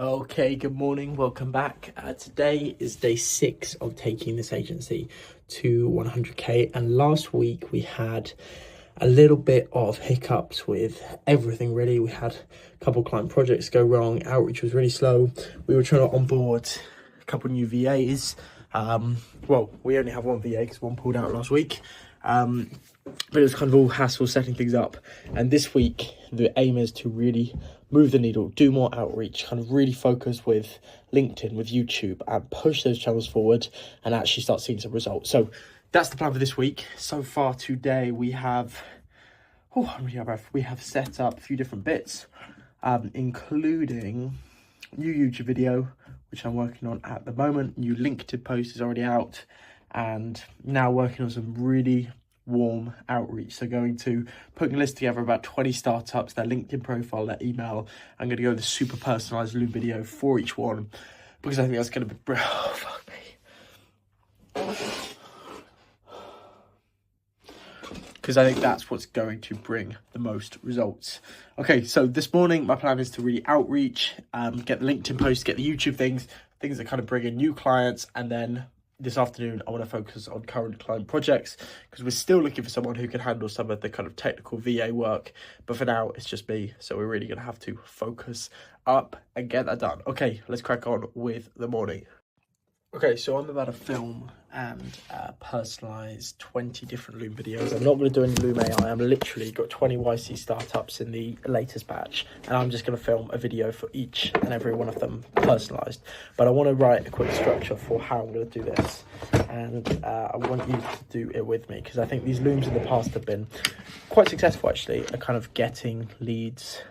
Okay, good morning, welcome back. Today is day 6 of taking this agency to 100k, and last week we had a little bit of hiccups with everything really. We had a couple client projects go wrong, outreach was really slow, we were trying to onboard a couple new VAs. Well, we only have one VA because one pulled out last week. But it was kind of all hassle setting things up, and this week the aim is to really move the needle, do more outreach, kind of really focus with LinkedIn, with YouTube, and push those channels forward and actually start seeing some results. So that's the plan for this week. So far today we have I'm really out of breath. We have set up a few different bits, including new YouTube video, which I'm working on at the moment. New LinkedIn post is already out, and now working on some really warm outreach. So putting a list together about 20 startups, their LinkedIn profile, their email. I'm going to go with a super personalized Loom video for each one, because I think that's going to be fuck me. Because I think that's what's going to bring the most results. Okay, so this morning my plan is to really outreach, get the LinkedIn posts, get the YouTube things that kind of bring in new clients, and then this afternoon I want to focus on current client projects, because we're still looking for someone who can handle some of the kind of technical VA work, but for now it's just me, so we're really going to have to focus up and get that done. Okay, let's crack on with the morning. Okay, so I'm about to film and personalize 20 different Loom videos. I'm not going to do any Loom AI. I'm literally got 20 YC startups in the latest batch, and I'm just going to film a video for each and every one of them personalized. But I want to write a quick structure for how I'm going to do this, and I want you to do it with me, because I think these Looms in the past have been quite successful actually at kind of getting leads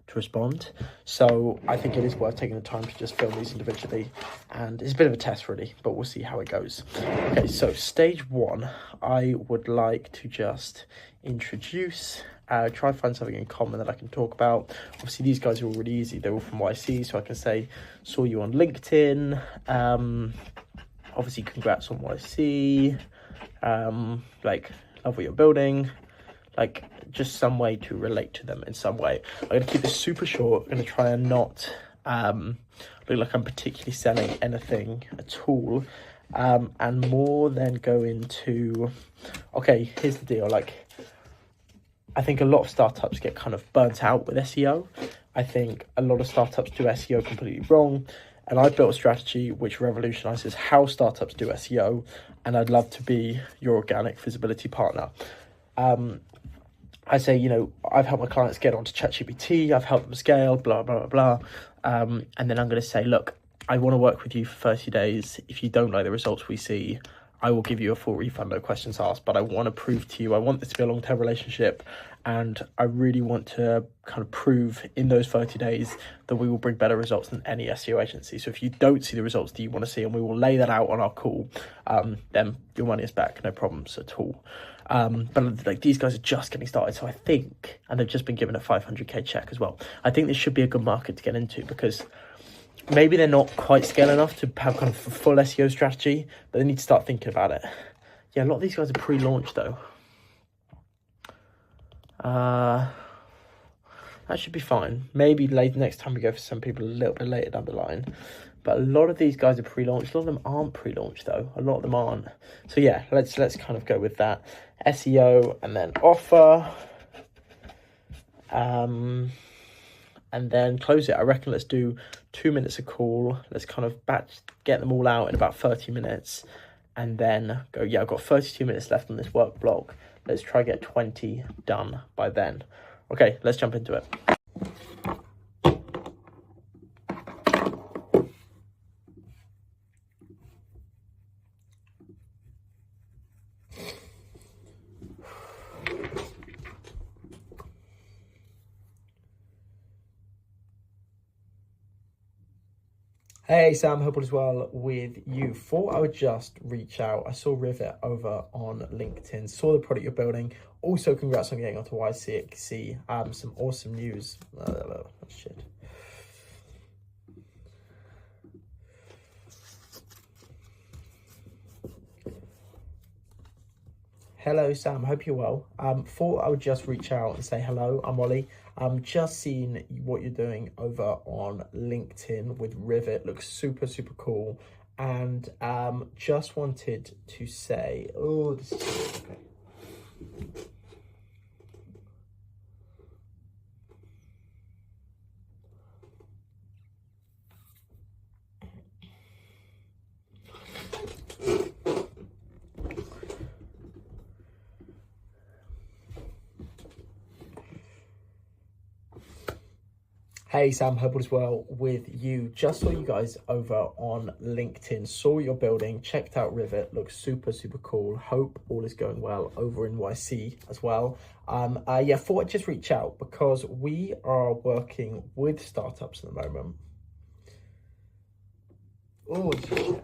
to respond. So I think it is worth taking the time to just film these individually, and it's a bit of a test really, but we'll see how it goes. Okay, so stage 1, I would like to just introduce, try and find something in common that I can talk about. Obviously these guys are all really easy, they're all from YC, so I can say saw you on LinkedIn, obviously congrats on YC, like love what you're building, like just some way to relate to them in some way. I'm going to keep this super short. I'm going to try and not look like I'm particularly selling anything at all, and more than go into, okay, here's the deal. Like, I think a lot of startups get kind of burnt out with SEO. I think a lot of startups do SEO completely wrong, and I've built a strategy which revolutionizes how startups do SEO, and I'd love to be your organic visibility partner. I say, I've helped my clients get onto ChatGPT, I've helped them scale, blah, blah, blah, blah. And then I'm going to say, look, I want to work with you for 30 days. If you don't like the results we see, I will give you a full refund, no questions asked. But I want to prove to you, I want this to be a long-term relationship. And I really want to kind of prove in those 30 days that we will bring better results than any SEO agency. So if you don't see the results that you want to see, and we will lay that out on our call, then your money is back, no problems at all. But like, these guys are just getting started, so I think, and they've just been given a 500k check as well. I think this should be a good market to get into, because maybe they're not quite scale enough to have kind of a full SEO strategy, but they need to start thinking about it. Yeah, a lot of these guys are pre-launched though. That should be fine. Maybe later, next time we go for some people a little bit later down the line. But a lot of these guys are pre-launched. A lot of them aren't pre-launched though. A lot of them aren't. So yeah, let's kind of go with that. SEO and then offer. And then close it. I reckon let's do 2 minutes a call. Let's kind of get them all out in about 30 minutes. And then go, yeah, I've got 32 minutes left on this work block. Let's try get 20 done by then. Okay, let's jump into it. Hey Sam, hope all is well with you. Thought I would just reach out. I saw Rivet over on LinkedIn, saw the product you're building. Also, congrats on getting onto YC. Some awesome news. Shit. Hello Sam, hope you're well. Thought I would just reach out and say hello. I'm Ollie. Just seen what you're doing over on LinkedIn with Rivet. Looks super, super cool. And just wanted to say, oh, this is okay. Hey Sam, hope all is well with you. Just saw you guys over on LinkedIn, saw what you're building, checked out Rivet, looks super, super cool. Hope all is going well over in YC as well. Yeah, thought I'd just reach out because we are working with startups at the moment. Oh, okay.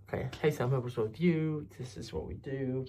Okay, hey Sam, hope all is well with you. This is what we do.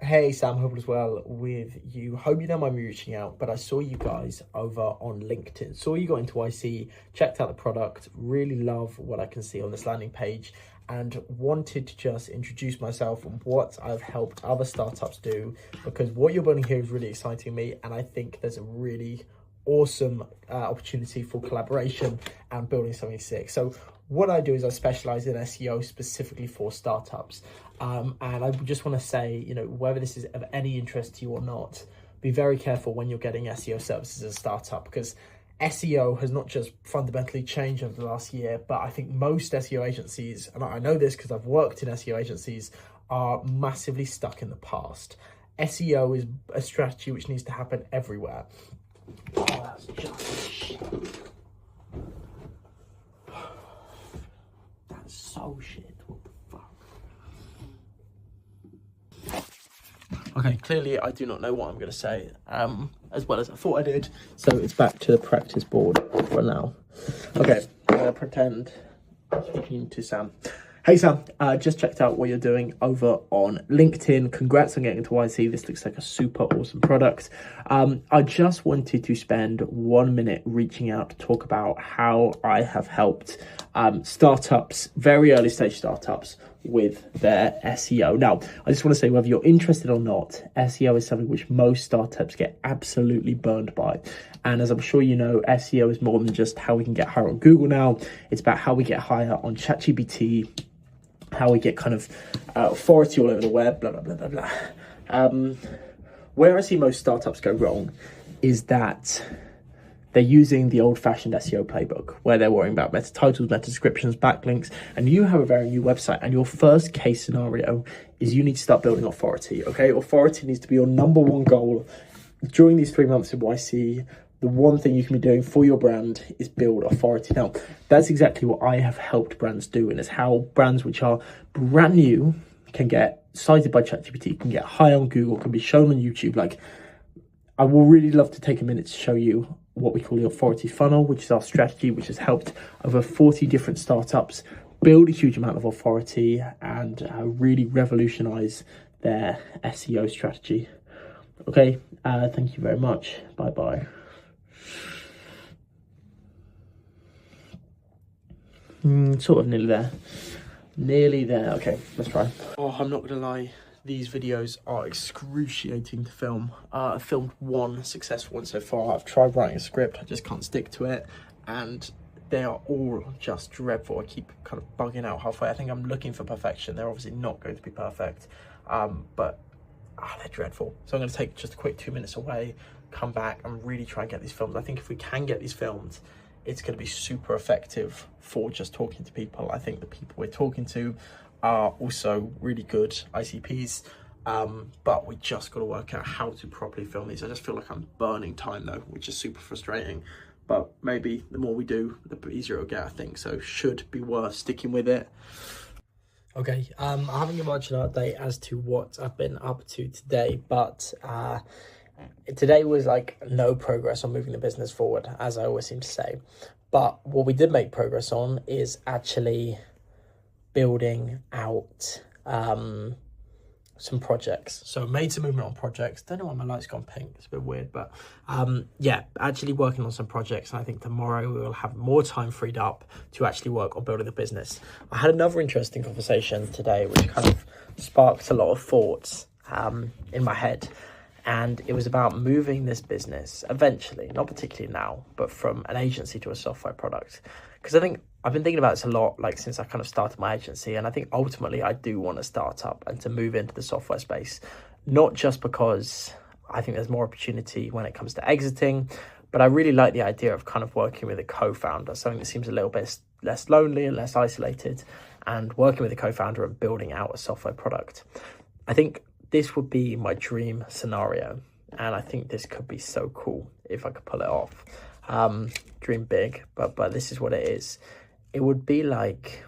Hey Sam, hope all is well with you. Hope you don't mind me reaching out, but I saw you guys over on LinkedIn. Saw you got into YC, checked out the product, really love what I can see on this landing page, and wanted to just introduce myself and what I've helped other startups do, because what you're building here is really exciting me, and I think there's a really awesome opportunity for collaboration and building something sick. So what I do is I specialize in SEO specifically for startups. And I just want to say, you know, whether this is of any interest to you or not, be very careful when you're getting SEO services as a startup, because SEO has not just fundamentally changed over the last year, but I think most SEO agencies, and I know this because I've worked in SEO agencies, are massively stuck in the past. SEO is a strategy which needs to happen everywhere. Oh, that's just shit. That's so shit. What the fuck? Okay, clearly I do not know what I'm going to say, as well as I thought I did. So it's back to the practice board for now. Okay, I'm going to pretend I'm speaking to Sam. Hey Sam, just checked out what you're doing over on LinkedIn. Congrats on getting into YC. This looks like a super awesome product. I just wanted to spend 1 minute reaching out to talk about how I have helped startups, very early stage startups, with their SEO. Now, I just want to say, whether you're interested or not, SEO is something which most startups get absolutely burned by. And as I'm sure you know, SEO is more than just how we can get higher on Google now. It's about how we get higher on ChatGPT, how we get kind of authority all over the web, blah, blah, blah, blah, blah. Where I see most startups go wrong is that they're using the old-fashioned SEO playbook, where they're worrying about meta titles, meta descriptions, backlinks, and you have a very new website, and your first case scenario is you need to start building authority, okay? Authority needs to be your number one goal. During these 3 months of YC, the one thing you can be doing for your brand is build authority. Now, that's exactly what I have helped brands do, and it's how brands which are brand new can get cited by ChatGPT, can get high on Google, can be shown on YouTube. Like, I will really love to take a minute to show you what we call the authority funnel, which is our strategy, which has helped over 40 different startups build a huge amount of authority and really revolutionize their SEO strategy. Okay, thank you very much. Bye-bye. Sort of nearly there. Nearly there. Okay, let's try. Oh, I'm not gonna lie. These videos are excruciating to film. I filmed one successful one so far. I've tried writing a script, I just can't stick to it. And they are all just dreadful. I keep kind of bugging out halfway. I think I'm looking for perfection. They're obviously not going to be perfect, but they're dreadful. So I'm gonna take just a quick 2 minutes away, come back and really try and get these filmed. I think if we can get these filmed, it's going to be super effective for just talking to people. I think the people we're talking to are also really good ICPs, but we just got to work out how to properly film these. I just feel like I'm burning time though, which is super frustrating, but maybe the more we do, the easier it'll get, I think. So should be worth sticking with it. Okay, I haven't given much of an update as to what I've been up to today, but today was like no progress on moving the business forward, as I always seem to say. But what we did make progress on is actually building out some projects. So made some movement on projects. Don't know why my light's gone pink. It's a bit weird, but yeah, actually working on some projects. And I think tomorrow we will have more time freed up to actually work on building the business. I had another interesting conversation today, which kind of sparked a lot of thoughts in my head. And it was about moving this business eventually, not particularly now, but from an agency to a software product. Because I think I've been thinking about this a lot, like since I kind of started my agency. And I think ultimately I do want to start up and to move into the software space, not just because I think there's more opportunity when it comes to exiting, but I really like the idea of kind of working with a co-founder, something that seems a little bit less lonely and less isolated, and working with a co-founder and building out a software product. I think this would be my dream scenario, and I think this could be so cool if I could pull it off. Dream big, but this is what it is. It would be like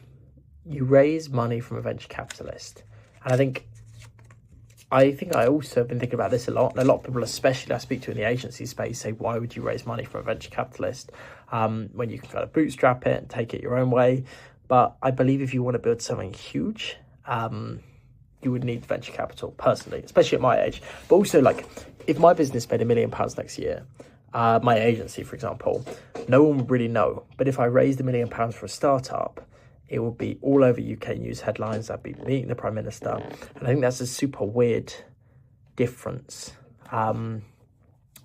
you raise money from a venture capitalist, and I think I also have been thinking about this a lot. And a lot of people, especially I speak to in the agency space, say, why would you raise money from a venture capitalist when you can kind of bootstrap it and take it your own way? But I believe if you want to build something huge, you would need venture capital, personally, especially at my age. But also, like, if my business made £1 million next year, my agency, for example, no one would really know. But if I raised £1 million for a startup, it would be all over UK news headlines. I'd be meeting the Prime Minister. And I think that's a super weird difference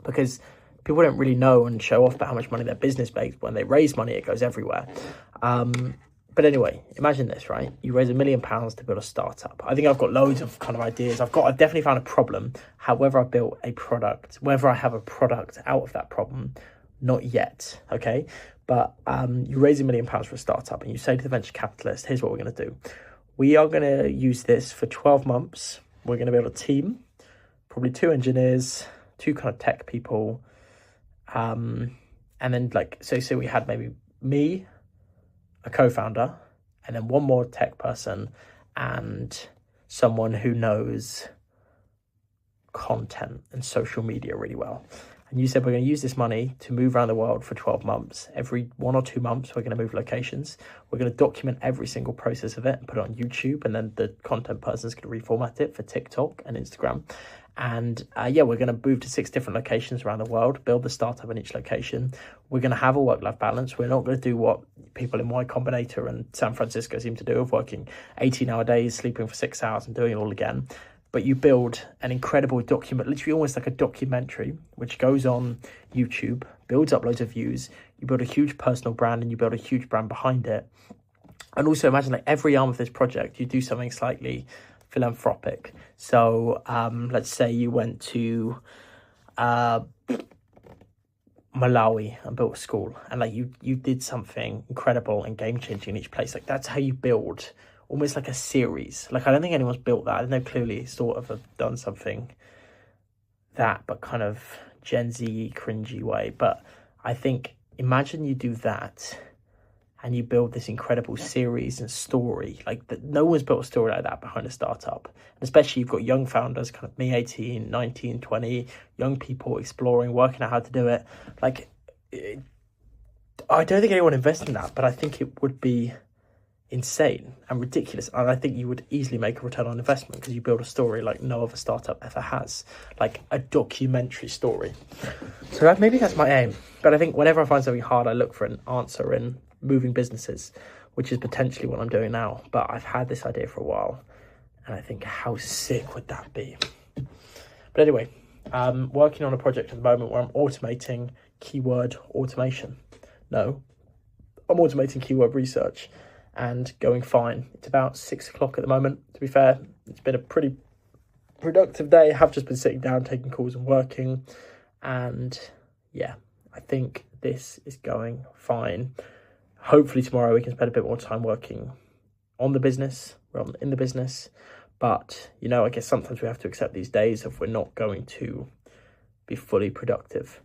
because people don't really know and show off about how much money their business makes. When they raise money, it goes everywhere. But anyway, imagine this, right? You raise £1 million to build a startup. I think I've got loads of kind of ideas. I've definitely found a problem. However, I built a product, whether I have a product out of that problem, not yet, okay? But you raise £1 million for a startup and you say to the venture capitalist, here's what we're going to do. We are going to use this for 12 months. We're going to build a team, probably 2 engineers, 2 kind of tech people. And then like, so we had maybe me, a co-founder, and then 1 more tech person and someone who knows content and social media really well. And you said, we're going to use this money to move around the world for 12 months. Every 1 or 2 months, we're going to move locations. We're going to document every single process of it and put it on YouTube. And then the content person is going to reformat it for TikTok and Instagram. And yeah, we're going to move to 6 different locations around the world, build the startup in each location. We're going to have a work-life balance. We're not going to do what people in Y Combinator and San Francisco seem to do of working 18-hour days, sleeping for 6 hours and doing it all again. But you build an incredible document, literally almost like a documentary, which goes on YouTube, builds up loads of views. You build a huge personal brand and you build a huge brand behind it. And also imagine like every arm of this project, you do something slightly philanthropic. So let's say you went to Malawi and built a school, and like you did something incredible and game-changing in each place. Like that's how you build almost like a series. Like I don't think anyone's built that. I know clearly sort of have done something that, but kind of Gen Z cringy way. But I think imagine you do that and you build this incredible series and story. Like that, no one's built a story like that behind a startup. And especially you've got young founders, kind of me, 18, 19, 20, young people exploring, working out how to do it. Like, I don't think anyone invests in that, but I think it would be insane and ridiculous. And I think you would easily make a return on investment because you build a story like no other startup ever has, like a documentary story. So maybe that's my aim. But I think whenever I find something hard, I look for an answer in moving businesses, which is potentially what I'm doing now. But I've had this idea for a while and I think how sick would that be? But anyway, I'm working on a project at the moment where I'm automating keyword automation. No, I'm automating keyword research and going fine. It's about 6 o'clock at the moment. To be fair, it's been a pretty productive day. I have just been sitting down, taking calls and working. And yeah, I think this is going fine. Hopefully tomorrow we can spend a bit more time working on the business, rather than in the business. But, you know, I guess sometimes we have to accept these days if we're not going to be fully productive,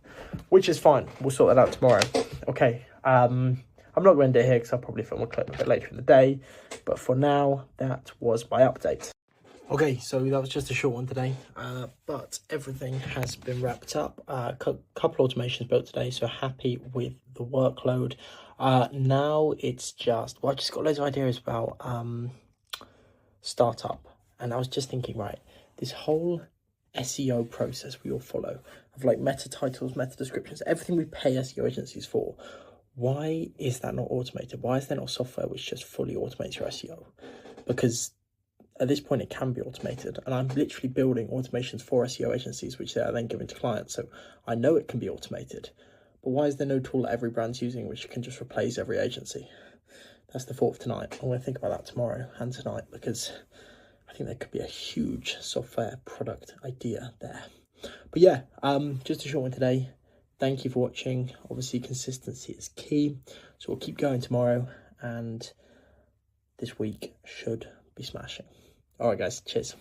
which is fine. We'll sort that out tomorrow. Okay. I've I'm not going to do it here because I'll probably film a clip a bit later in the day. But for now, that was my update. Okay, so that was just a short one today, but everything has been wrapped up. Couple automations built today, so happy with the workload. Now it's just, well, I just got loads of ideas about startup, and I was just thinking, right, this whole SEO process we all follow of like meta titles, meta descriptions, everything we pay SEO agencies for. Why is that not automated? Why is there not software which just fully automates your SEO? Because at this point, it can be automated, and I'm literally building automations for SEO agencies, which they are then giving to clients. So I know it can be automated, but why is there no tool that every brand's using which can just replace every agency? That's the thought of tonight. I'm going to think about that tomorrow and tonight, because I think there could be a huge software product idea there. But yeah, just a short one today. Thank you for watching. Obviously, consistency is key, so we'll keep going tomorrow, and this week should be smashing. All right, guys, cheers.